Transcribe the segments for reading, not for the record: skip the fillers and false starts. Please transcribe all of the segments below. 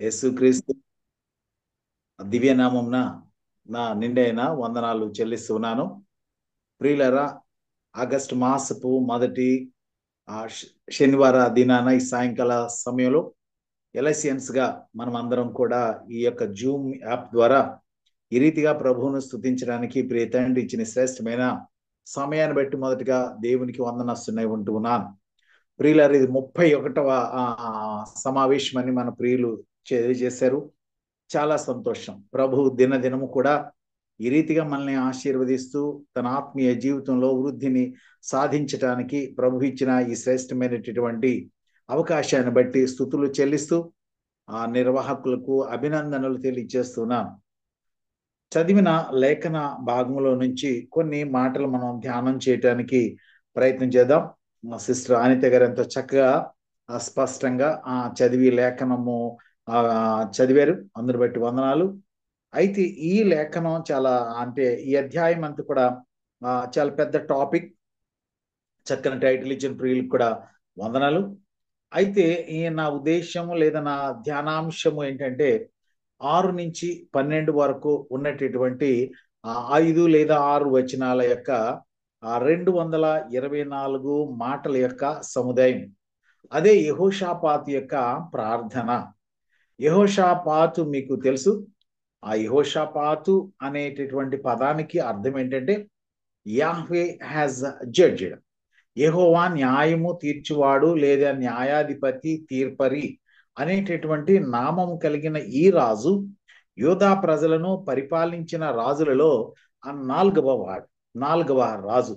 యేసుక్రీస్తు దివ్యనామంన నా నిండైన వందనాలు చెల్లిస్తున్నాను. ప్రియులరా, ఆగస్టు మాసపు మొదటి శనివార దినాన ఈ సాయంకాల సమయంలో ఎలసియన్స్ గా మనం అందరం కూడా ఈ యొక్క జూమ్ యాప్ ద్వారా ఈ రీతిగా ప్రభువును స్తుతించడానికి ప్రియ తండ్రి ఇచ్చిన శ్రేష్టమైన సమయాన్ని బట్టి మొదటిగా దేవునికి వందనస్తున్నాయి ఉంటున్నాను. ప్రియులారు, ఇది 31వ సమావేశం అని మన ప్రియులు చేశారు. చాలా సంతోషం. ప్రభు దినదినము కూడా ఈ రీతిగా మనల్ని ఆశీర్వదిస్తూ తన ఆత్మీయ జీవితంలో వృద్ధిని సాధించటానికి ప్రభు ఇచ్చిన ఈ శ్రేష్టమైనటువంటి అవకాశాన్ని బట్టి స్తుతులు చెల్లిస్తూ ఆ నిర్వాహకులకు అభినందనలు తెలియజేస్తున్నాను. చదివిన లేఖన భాగంలో నుంచి కొన్ని మాటలు మనం ధ్యానం చేయటానికి ప్రయత్నం చేద్దాం. మా సిస్టర్ అనిత గారు ఎంతో చక్కగా స్పష్టంగా చదివి లేఖనము చదివారు. అందుని బట్టి వందనాలు. అయితే ఈ లేఖనం చాలా ఈ అధ్యాయం అంతా కూడా చాలా పెద్ద టాపిక్. చక్కని టైటిల్ ఇచ్చిన ప్రియులకు కూడా వందనాలు. అయితే నా ఉద్దేశము లేదా నా ధ్యానాంశము ఏంటంటే 6 నుంచి 12 వరకు ఉన్నటువంటి 5 లేదా 6 వచనాల యొక్క 224 మాటల యొక్క సముదాయం. అదే యెహోషాపాతు యొక్క ప్రార్థన. యెహోషాపాతు మీకు తెలుసు. ఆ యెహోషాపాతు అనేటటువంటి పదానికి అర్థం ఏంటంటే యాహ్వే హ్యాజ్ జడ్జ్డ్. యెహోవా న్యాయము తీర్చువాడు లేదా న్యాయాధిపతి, తీర్పరి అనేటటువంటి నామము కలిగిన ఈ రాజు యూదా ప్రజలను పరిపాలించిన రాజులలో నాలుగవ రాజు.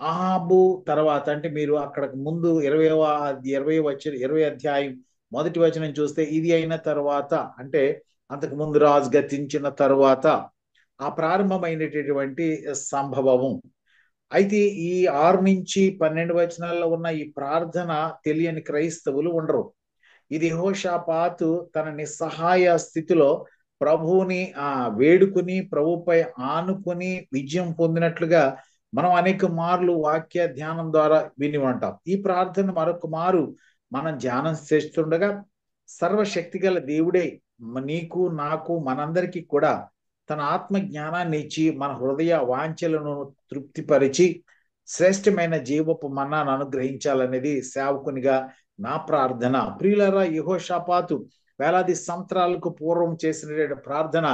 ఆహాబు తర్వాత, అంటే మీరు అక్కడ ముందు 20 అధ్యాయం మొదటి వచనం చూస్తే ఇది అయిన తర్వాత, అంటే అంతకు ముందు రాజు గతించిన తర్వాత ఆ ప్రారంభమైనటువంటి సంభవము. అయితే ఈ 6 నుంచి 12 వచనాల్లో ఉన్న ఈ ప్రార్థన తెలియని క్రైస్తవులు ఉండరు. ఇది యెహోషాపాతు తన నిస్సహాయ స్థితిలో ప్రభువుని వేడుకుని ప్రభుపై ఆనుకుని విజయం పొందినట్లుగా మనం అనేక మార్లు వాక్య ధ్యానం ద్వారా విని ఉంటాం. ఈ ప్రార్థన మరొక మారు మనం ధ్యానం చేస్తుండగా సర్వశక్తి గల దేవుడే నీకు, నాకు, మనందరికీ కూడా తన ఆత్మ జ్ఞానాన్ని ఇచ్చి మన హృదయ వాంఛలను తృప్తిపరిచి శ్రేష్టమైన జీవపు మన్నాను అనుగ్రహించాలనేది సేవకునిగా నా ప్రార్థన. ప్రియులారా, యెహోషాపాతు వేలాది సంవత్సరాలకు పూర్వం చేసిన ప్రార్థన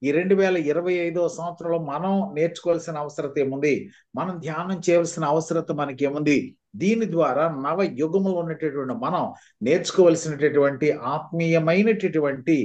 ఈ 2025వ సంవత్సరంలో మనం నేర్చుకోవాల్సిన అవసరం ఏముంది, మనం ధ్యానం చేయవలసిన అవసరం మనకి ఏముంది, దీని ద్వారా నవ యుగములో ఉన్నటువంటి మనం నేర్చుకోవలసినటువంటి ఆత్మీయమైనటువంటి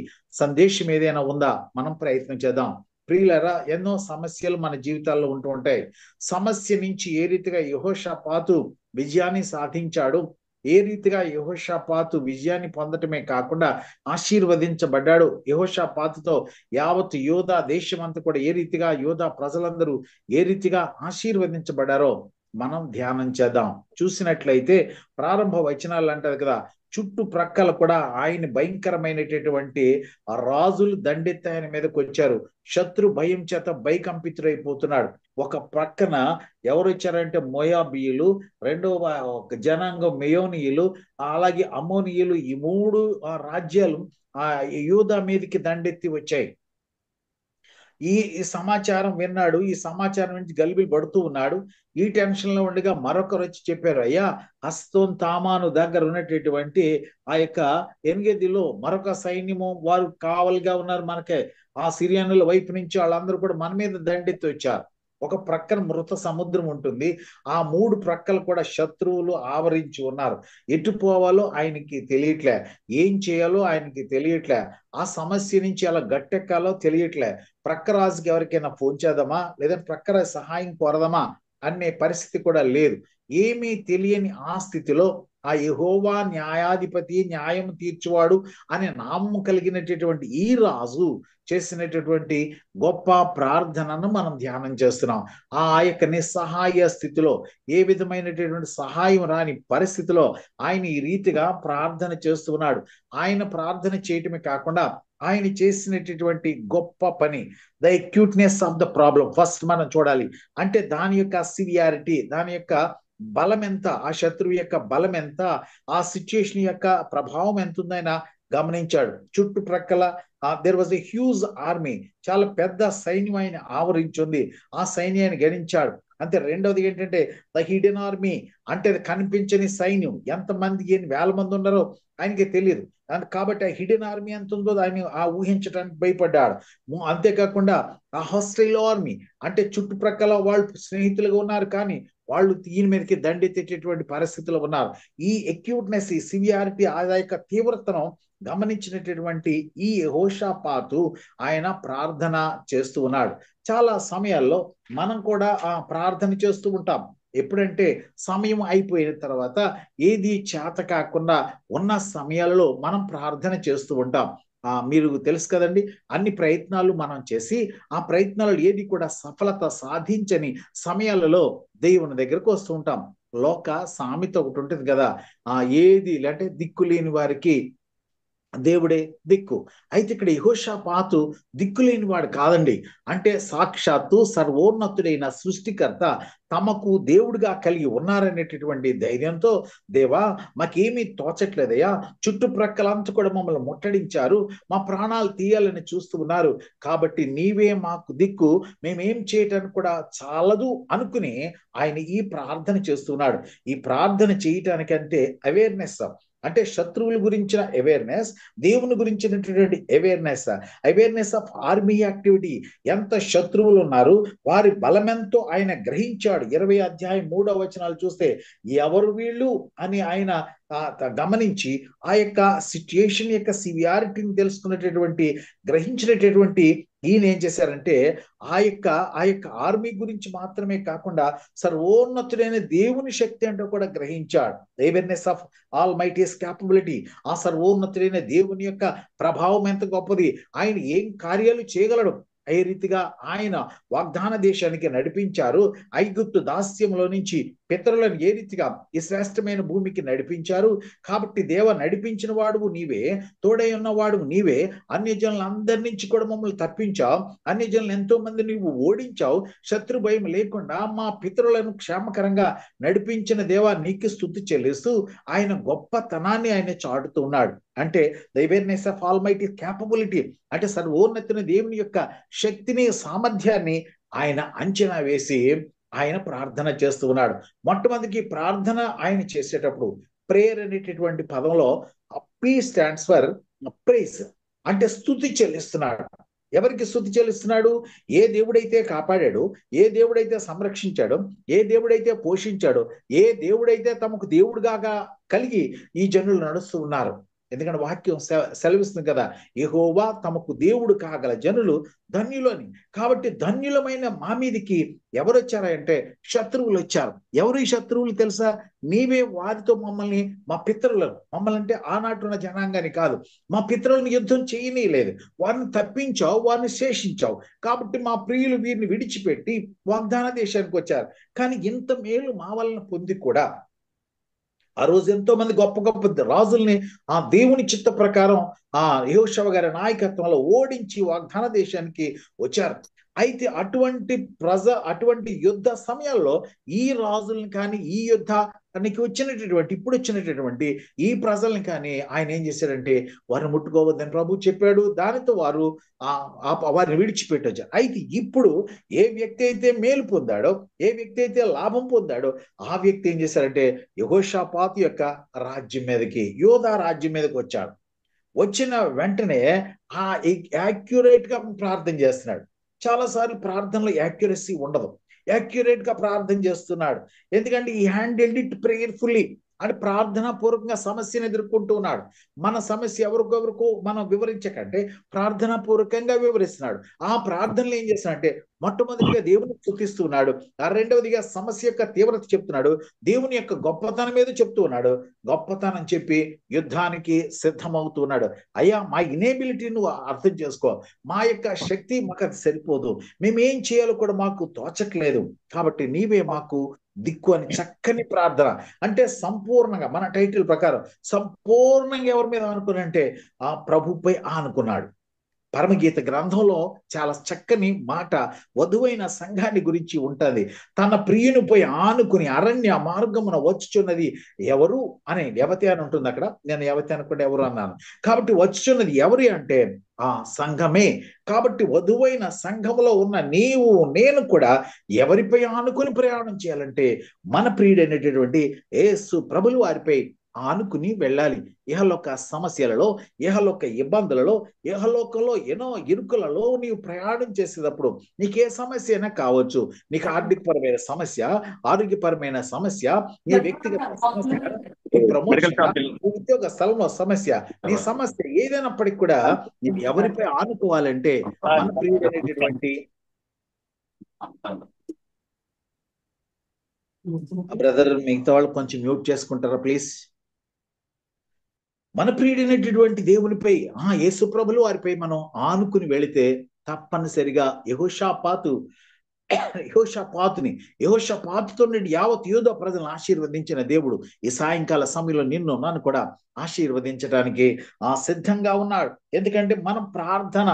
సందేశం ఏదైనా ఉందా, మనం ప్రయత్నం చేద్దాం. ప్రియులరా, ఎన్నో సమస్యలు మన జీవితాల్లో ఉంటూ ఉంటాయి. సమస్య నుంచి ఏ రీతిగా యెహోషాపాతు విజయాన్ని సాధించాడు, ఏ రీతిగా యెహోషాపాతు విజయాన్ని పొందటమే కాకుండా ఆశీర్వదించబడ్డాడు, యెహోషాపాతుతో యావత్ యోధా దేశం అంతా కూడా ఏ రీతిగా యోధా ప్రజలందరూ ఏ రీతిగా ఆశీర్వదించబడ్డారో మనం ధ్యానం చేద్దాం. చూసినట్లయితే ప్రారంభ వచనాలు అంటారు కదా, చుట్టూ ప్రక్కల కూడా ఆయన భయంకరమైనటువంటి రాజులు దండెత్తి ఆయన మీదకి వచ్చారు. శత్రు భయం చేత భయకంపితుడైపోతున్నాడు. ఒక ప్రక్కన ఎవరు వచ్చారంటే మోయాబీయులు, రెండవ జనాంగం మెయోనీయులు, అలాగే అమ్మోనీయులు. ఈ 3 రాజ్యాలు యూదా మీదకి దండెత్తి వచ్చాయి. ఈ సమాచారం విన్నాడు. ఈ సమాచారం నుంచి గలిబి పడుతూ ఉన్నాడు. ఈ టెన్షన్ లో ఉండగా మరొకరు వచ్చి చెప్పారు, అయ్యా, హస్తోన్ తామాను దగ్గర ఉన్నటువంటి ఆ యొక్క ఎన్గెదిలో మరొక సైన్యము వారు కావలిగా ఉన్నారు. మనకే ఆ సిరియనుల వైపు నుంచి వాళ్ళందరూ కూడా మన మీద దండెత్తి వచ్చారు. ఒక ప్రక్కన మృత సముద్రం ఉంటుంది. ఆ 3 ప్రక్కలు కూడా శత్రువులు ఆవరించి ఉన్నారు. ఎటు పోవాలో ఆయనకి తెలియట్లే, ఏం చేయాలో ఆయనకి తెలియట్లే, ఆ సమస్య నుంచి ఎలా గట్టెక్కాలో తెలియట్లే. ప్రక్క రాజుకి ఎవరికైనా ఫోన్ చేద్దామా, లేదా ప్రక్క సహాయం కోరదామా అనే పరిస్థితి కూడా లేదు. ఏమీ తెలియని ఆ స్థితిలో ఆ యెహోవా న్యాయాధిపతి, న్యాయం తీర్చువాడు అనే నామం కలిగినటువంటి ఈ రాజు చేసినటువంటి గొప్ప ప్రార్థనను మనం ధ్యానం చేస్తున్నాం. ఆ యొక్క నిస్సహాయ స్థితిలో, ఏ విధమైనటువంటి సహాయం రాని పరిస్థితిలో ఆయన ఈ రీతిగా ప్రార్థన చేస్తున్నాడు. ఆయన ప్రార్థన చేయటమే కాకుండా ఆయన చేసినటువంటి గొప్ప పని, the acuteness of the problem first మనం చూడాలి. అంటే దాని యొక్క సివియారిటీ, దాని యొక్క బలం ఎంత, ఆ శత్రువు యొక్క బలం ఎంత, ఆ సిచ్యుయేషన్ యొక్క ప్రభావం ఎంత ఉందైనా గమనించాడు. చుట్టుప్రక్కల there was a huge army, చాలా పెద్ద సైన్యం ఆయన ఆవరించింది. ఆ సైన్యాన్ని గణించాడు. అంతే. రెండవది ఏంటంటే ద హిడెన్ ఆర్మీ, అంటే కనిపించని సైన్యం. ఎంతమంది, ఎన్ని వేల మంది ఉన్నారో ఆయనకి తెలియదు. కాబట్టి ఆ హిడెన్ ఆర్మీ ఎంత ఉందో ఆయన ఊహించడానికి భయపడ్డాడు. అంతేకాకుండా ఆ హాస్టైల్ ఆర్మీ, అంటే చుట్టుప్రక్కల వాళ్ళు స్నేహితులుగా ఉన్నారు, కానీ వాళ్ళు ఈయన మీదకి దండెత్తేటటువంటి పరిస్థితులు ఉన్నారు. ఈ అక్యూట్నెస్, ఈ సివియారిటీ, ఆ యొక్క తీవ్రతను గమనించినటువంటి ఈ యెహోషాపాతు ఆయన ప్రార్థన చేస్తూ ఉన్నాడు. చాలా సమయాల్లో మనం కూడా ప్రార్థన చేస్తూ ఉంటాం. ఎప్పుడంటే సమయం అయిపోయిన తర్వాత, ఏది చేత కాకుండా ఉన్న సమయాలలో మనం ప్రార్థన చేస్తూ ఉంటాం. మీరు తెలుసు కదండి, అన్ని ప్రయత్నాలు మనం చేసి ఆ ప్రయత్నాలు ఏది కూడా సఫలత సాధించని సమయాలలో దేవుని దగ్గరకు వస్తూ ఉంటాం. లోక సామెత ఒకటి ఉంటుంది కదా, ఏది అంటే దిక్కు లేని వారికి దేవుడే దిక్కు. అయితే ఇక్కడ యెహోషాపాతు దిక్కులేని వాడు కాదండి. అంటే సాక్షాత్తు సర్వోన్నతుడైన సృష్టికర్త తమకు దేవుడిగా కలిగి ఉన్నారనేటటువంటి ధైర్యంతో, దేవా మాకేమీ తోచట్లేదయ్యా, చుట్టుప్రక్కలంతా కూడా మమ్మల్ని ముట్టడించారు, మా ప్రాణాలు తీయాలని చూస్తూ ఉన్నారు, కాబట్టి నీవే మాకు దిక్కు, మేమేం చేయటానికి కూడా చాలదు అనుకుని ఆయన ఈ ప్రార్థన చేస్తున్నాడు. ఈ ప్రార్థన చేయటానికంటే అవేర్నెస్, అంటే శత్రువుల గురించిన అవేర్నెస్, దేవుని గురించినటువంటి అవేర్నెస్ ఆఫ్ ఆర్మీ యాక్టివిటీ. ఎంత శత్రువులు ఉన్నారు, వారి బలమెంతో ఆయన గ్రహించాడు. 20 అధ్యాయం 3వ వచనాలు చూస్తే ఎవరు వీళ్ళు అని ఆయన గమనించి ఆ యొక్క సిచ్యుయేషన్ యొక్క సివియారిటీని తెలుసుకున్నటువంటి, గ్రహించినటువంటి ఈయన ఏం చేశారంటే ఆ యొక్క ఆర్మీ గురించి మాత్రమే కాకుండా సర్వోన్నతుడైన దేవుని శక్తి అంటే కూడా గ్రహించాడు. Awareness of all Mighty's capability. ఆ సర్వోన్నతుడైన దేవుని యొక్క ప్రభావం ఎంత గొప్పది, ఆయన ఏం కార్యాలు చేయగలడు, ఏ రీతిగా ఆయన వాగ్దాన దేశానికి నడిపించారు, ఐగుప్తు దాస్యంలో నుంచి పితరులను ఏ రీతిగా ఈ శ్రేష్టమైన భూమికి నడిపించారు. కాబట్టి దేవ నడిపించిన వాడువు నీవే, తోడై ఉన్నవాడు నీవే, అన్యజనులందరి నుంచి కూడా మమ్మల్ని తప్పించావు, అన్యజనులు ఎంతో మంది నీవు ఓడించావు, శత్రు భయం లేకుండా మా పితరులను క్షేమకరంగా నడిపించిన దేవా నీకు స్తుతి చెల్లిస్తూ ఆయన గొప్పతనాన్ని ఆయన చాటుతూ ఉన్నాడు. అంటే the awareness of almighty capability, అంటే సర్వోన్నతుని దేవుని యొక్క శక్తిని, సామర్థ్యాన్ని ఆయన అంచనా వేసి ఆయన ప్రార్థన చేస్తూ ఉన్నాడు. మొట్టమొదటికి ప్రార్థన ఆయన చేసేటప్పుడు ప్రేయర్ అనేటటువంటి పదంలో పీ స్టాండ్స్ ఫర్ ప్రైజ్, అంటే స్తుతి చెల్లిస్తున్నాడు. ఎవరికి స్తుతి చెల్లిస్తున్నాడు? ఏ దేవుడైతే కాపాడాడు, ఏ దేవుడైతే సంరక్షించాడో, ఏ దేవుడైతే పోషించాడో, ఏ దేవుడైతే తమకు దేవుడుగా కలిగి ఈ జనులు నడుస్తూ ఉన్నారు. ఎందుకంటే వాక్యం సెలవిస్తుంది కదా, యెహోవా తమకు దేవుడు కాగల జనులు ధన్యులని. కాబట్టి ధన్యులమైన మా మీదికి ఎవరు వచ్చారంటే శత్రువులు వచ్చారు. ఎవరు ఈ శత్రువులు తెలుసా? నీవే వారితో మమ్మల్ని, మా పితరులను, మమ్మల్ని అంటే ఆనాటున్న జనాంగాన్ని కాదు, మా పితరులను యుద్ధం చేయనీయలేదు, వారిని తప్పించావు, వారిని శేషించావు. కాబట్టి మా ప్రియులు వీరిని విడిచిపెట్టి వాగ్దాన దేశానికి వచ్చారు. కానీ ఇంత మేలు మా వలన పొంది కూడా ఆ రోజు ఎంతో మంది గొప్ప గొప్ప రాజుల్ని ఆ దేవుని చిత్త ప్రకారం యెహోషువ గారి నాయకత్వంలో ఓడించి వాగ్దాన దేశానికి వచ్చారు. అయితే అటువంటి యుద్ధ సమయాల్లో ఈ రాజుల్ని కానీ, ఈ యుద్ధానికి ఇప్పుడు వచ్చినటువంటి ఈ ప్రజల్ని కానీ ఆయన ఏం చేశాడంటే వారిని ముట్టుకోవద్దని ప్రభు చెప్పాడు. దానితో వారిని విడిచిపెట్టొచ్చారు. అయితే ఇప్పుడు ఏ వ్యక్తి అయితే మేలు పొందాడో, ఏ వ్యక్తి అయితే లాభం పొందాడో, ఆ వ్యక్తి ఏం చేశారంటే యెహోషాపాతు యొక్క రాజ్యం మీదకి, యోధా రాజ్యం మీదకి వచ్చాడు. వచ్చిన వెంటనే యాక్యురేట్ గా ప్రార్థన చేస్తున్నాడు. చాలాసార్లు ప్రార్థనలో యాక్యురసీ ఉండదు. యాక్యురేట్ గా ప్రార్థన చేస్తున్నాడు. ఎందుకంటే ఈ హ్యాండిల్డ్ ఇట్ ప్రేయర్ఫుల్లీ, అని ప్రార్థనా పూర్వకంగా సమస్యను ఎదుర్కొంటూ ఉన్నాడు. మన సమస్య ఎవరికొవరికో మనం వివరించకంటే ప్రార్థనా పూర్వకంగా వివరిస్తున్నాడు. ఆ ప్రార్థనలు ఏం చేస్తున్నాడంటే మొట్టమొదటిగా దేవుని స్తుతిస్తున్నాడు, రెండవదిగా సమస్య యొక్క తీవ్రత చెప్తున్నాడు, దేవుని యొక్క గొప్పతనం మీద చెప్తూ ఉన్నాడు. గొప్పతనం చెప్పి యుద్ధానికి సిద్ధమవుతున్నాడు. అయ్యా, మా ఇనేబిలిటీ నువ్వు అర్థం చేసుకో, మా యొక్క శక్తి మాకు అది సరిపోదు, మేమేం చేయాలో కూడా మాకు తోచట్లేదు, కాబట్టి నీవే మాకు దిక్కు అని చక్కని ప్రార్థన. అంటే సంపూర్ణంగా మన టైటిల్ ప్రకారం సంపూర్ణంగా ఎవరి మీద అనుకున్నంటే ఆ ప్రభుపై అనుకున్నాడు. పరమగీత గ్రంథంలో చాలా చక్కని మాట వధువైన సంఘాన్ని గురించి ఉంటుంది. తన ప్రియునిపై ఆనుకుని అరణ్య మార్గమున వచ్చుచున్నది ఎవరు అని యవతి అని ఉంటుంది అక్కడ. నేను యవతి అనుకుంటే ఎవరు అన్నాను. కాబట్టి వచ్చుచున్నది ఎవరు అంటే ఆ సంఘమే. కాబట్టి వధువైన సంఘములో ఉన్న నీవు నేను కూడా ఎవరిపై ఆనుకుని ప్రయాణం చేయాలంటే మన ప్రియుడైనటువంటి యేసు ప్రభులు వారిపై ఆనుకుని వెళ్ళాలి. ఇహలోక సమస్యలలో, ఇహలోక ఇబ్బందులలో, ఇహలోకంలో ఎన్నో ఇరుకులలో నీవు ప్రయాణం చేసేటప్పుడు నీకే సమస్య అయినా కావచ్చు. నీకు ఆర్థికపరమైన సమస్య, ఆరోగ్యపరమైన సమస్య, నీ వ్యక్తిగత సమస్య, నీ ప్రమోషన్, నీ ఉద్యోగ స్థలంలో సమస్య, నీ సమస్య ఏదైనప్పటికీ కూడా నీవు ఎవరిపై ఆనుకోవాలంటే మన ప్రియుడైనటువంటి బ్రదర్, మిగతా వాళ్ళు కొంచెం మ్యూట్ చేసుకుంటారా ప్లీజ్. మన ప్రియుడైనటువంటి దేవునిపై యేసు ప్రభులు వారిపై మనం ఆనుకుని వెళితే తప్పనిసరిగా యెహోషాపాతుతో నుండి యావత్ యూదా ప్రజలను ఆశీర్వదించిన దేవుడు ఈ సాయంకాల సమయంలో నిన్ను నన్ను కూడా ఆశీర్వదించడానికి సిద్ధంగా ఉన్నాడు. ఎందుకంటే మనం ప్రార్థన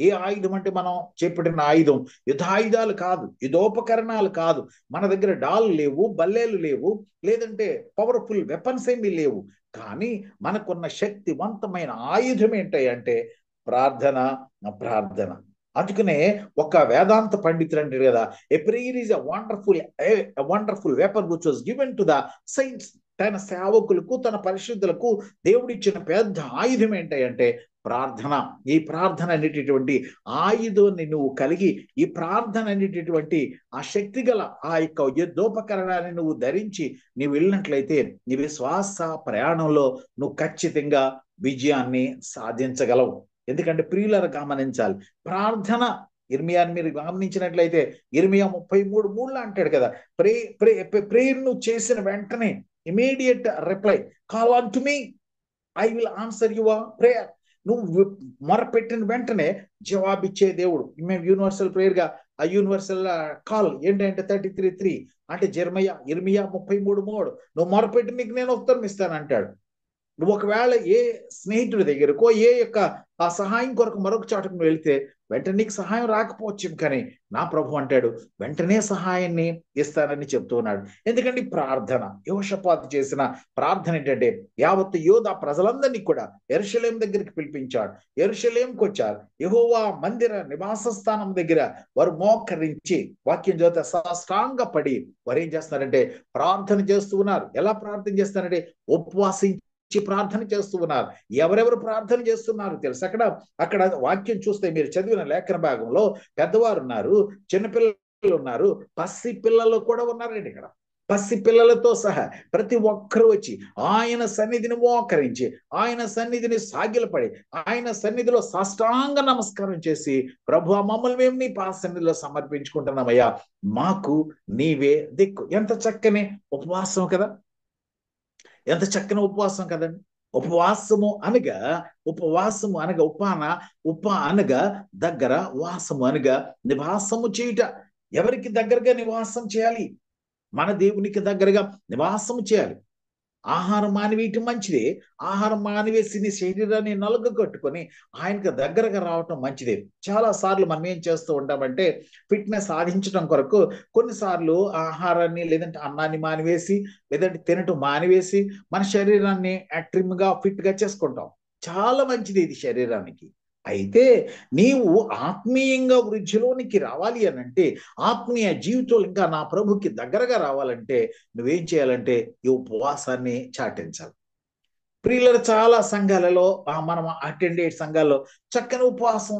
ఏ ఆయుధం అంటే మనం చేపట్టిన ఆయుధం యుద్ధాయుధాలు కాదు, యుద్ధోపకరణాలు కాదు. మన దగ్గర డాలు లేవు, బల్లేలు లేవు, లేదంటే పవర్ఫుల్ వెపన్స్ ఏమీ లేవు. కానీ మనకున్న శక్తివంతమైన ఆయుధం ఏంటంటే ప్రార్థన. అందుకనే ఒక వేదాంత పండితులు అంటారు కదా, a prayer is wonderful weapon which was given to the science. తన సేవకులకు, తన పరిశుద్ధులకు దేవుడిచ్చిన పెద్ద ఆయుధం ఏంటంటే ప్రార్థన. ఈ ప్రార్థన అనేటటువంటి ఆయుధాన్ని నువ్వు కలిగి, ఈ ప్రార్థన అనేటటువంటి ఆ శక్తి గల ఆ యొక్క యుద్ధోపకరణాన్ని నువ్వు ధరించి నీవు వెళ్ళినట్లయితే నీ విశ్వాస ప్రయాణంలో నువ్వు ఖచ్చితంగా విజయాన్ని సాధించగలవు. ఎందుకంటే ప్రియులను గమనించాలి, ప్రార్థన ఇర్మియాని మీరు గమనించినట్లయితే ఇర్మియా 33:3 అంటాడు కదా, ప్రేయర్ నువ్వు చేసిన వెంటనే immediate reply, call on to me, I will answer your prayer. నువ్వు మొరపెట్టిన వెంటనే జవాబిచ్చే దేవుడు. మేము యూనివర్సల్ ప్రేయర్ గా ఆ యూనివర్సల్ కాల్ ఏంటంటే 33:3 అంటే ఇర్మియా 33:3 నువ్వు మొరపెట్టి నీకు నేను ఉత్తరం ఇస్తాను అంటాడు. నువ్వు ఒకవేళ ఏ స్నేహితుడి దగ్గరకో ఏ యొక్క ఆ సహాయం కొరకు మరొక చాటుకు వెళితే వెంటనే నీకు సహాయం రాకపోవచ్చు, కానీ నా ప్రభు అంటాడు వెంటనే సహాయాన్ని ఇస్తానని చెప్తూ ఉన్నాడు. ఎందుకంటే ప్రార్థన, యెహోషాపాతు చేసిన ప్రార్థన ఏంటంటే యావత్ యోధా ప్రజలందరినీ కూడా యెరూషలేము దగ్గరికి పిలిపించాడు. యెరూషలేముకి వచ్చారు. యెహోవా మందిర నివాస స్థానం దగ్గర వారు మోకరించి వాక్యం చదివితే సాష్టాంగపడి వారు ఏం చేస్తున్నారంటే ప్రార్థన చేస్తూ ఉన్నారు. ఎలా ప్రార్థన చేస్తున్నారంటే ఉపవాసించి ప్రార్థన చేస్తూ ఉన్నారు. ఎవరెవరు ప్రార్థన చేస్తున్నారు తెలుసు. అక్కడ వాక్యం చూస్తే మీరు చదివిన లేఖన భాగంలో పెద్దవారు ఉన్నారు, చిన్నపిల్లలు ఉన్నారు, పసి పిల్లలు కూడా ఉన్నారండి. ఇక్కడ పసి పిల్లలతో సహా ప్రతి ఒక్కరూ వచ్చి ఆయన సన్నిధిని మోకరించి, ఆయన సన్నిధిని సాగిలపడి, ఆయన సన్నిధిలో సాష్టాంగ నమస్కారం చేసి, ప్రభు మమ్మల్ని మేము నీ పాద సన్నిధిలో సమర్పించుకుంటున్నామయ్యా, మాకు నీవే దిక్కు. ఎంత చక్కని ఉపవాసం కదా, ఎంత చక్కని ఉపవాసం కదండి. ఉపవాసము అనగా ఉప అనగా దగ్గర, వాసము అనగా నివాసము చేయుట. ఎవరికి దగ్గరగా నివాసం చేయాలి? మన దేవునికి దగ్గరగా నివాసం చేయాలి. ఆహారం మానివేయటం మంచిదే. ఆహారం మానివేసి నీ శరీరాన్ని నలుగు కట్టుకొని ఆయనకు దగ్గరగా రావటం మంచిదే. చాలా సార్లు మనం ఏం చేస్తూ ఉంటామంటే ఫిట్నెస్ సాధించడం కొరకు కొన్నిసార్లు ఆహారాన్ని లేదంటే అన్నాన్ని మానివేసి, లేదంటే తినటం మానివేసి మన శరీరాన్ని ట్రిమ్ గా ఫిట్ గా చేసుకుంటాం. చాలా మంచిది ఇది శరీరానికి. అయితే నీవు ఆత్మీయంగా వృద్ధిలోనికి రావాలి అని అంటే, ఆత్మీయ జీవితంలో ఇంకా నా ప్రభుకి దగ్గరగా రావాలంటే నువ్వేం చేయాలంటే ఈ ఉపవాసాన్ని చాటించాలి. ప్రియుల చాలా సంఘాలలో మనం అటెండ్ అయ్యే సంఘాల్లో చక్కని ఉపవాసం